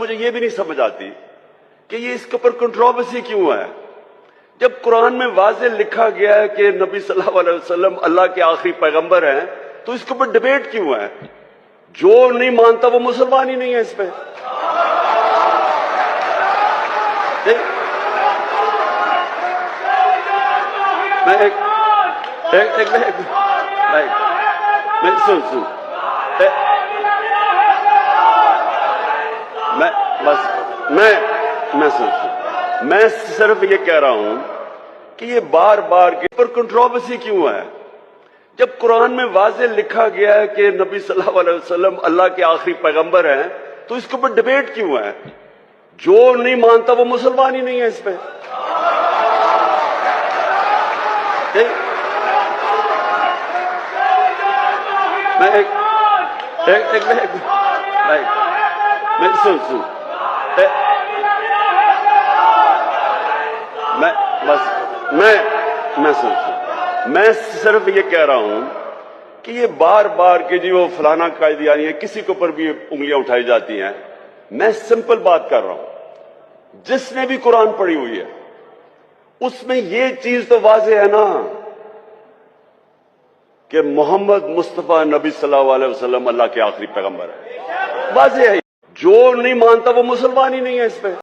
मुझे ये भी नहीं समझ आती कि ये इसके ऊपर कंट्रोवर्सी क्यों है, जब कुरान में वाज़े लिखा गया है कि नबी सल्लल्लाहु अलैहि वसल्लम अल्लाह के आखिरी पैगंबर हैं, तो इसके ऊपर डिबेट क्यों है? जो नहीं मानता वो मुसलमान ही नहीं है। इसमें मैं मैं सिर्फ ये कह रहा हूं कि ये बार बार के पर कंट्रोवर्सी क्यों है, जब कुरान में वाज़े लिखा गया है कि नबी सल्लल्लाहु अलैहि वसल्लम अल्लाह के आखिरी पैगंबर हैं, तो इसके ऊपर डिबेट क्यों है? जो नहीं मानता वो मुसलमान ही नहीं है। इसमें मैं सिर्फ ये कह रहा हूं कि ये बार बार के जी वो फलाना कायदियानी है, किसी के ऊपर भी उंगलियां उठाई जाती हैं। मैं सिंपल बात कर रहा हूं, जिसने भी कुरान पढ़ी हुई है उसमें ये चीज तो वाज़ेह है ना कि मोहम्मद मुस्तफा नबी सल्लल्लाहु अलैहि वसल्लम अल्लाह के आखिरी पैगंबर है। वाज़ेह है। जो नहीं मानता वो मुसलमान ही नहीं है। इसमें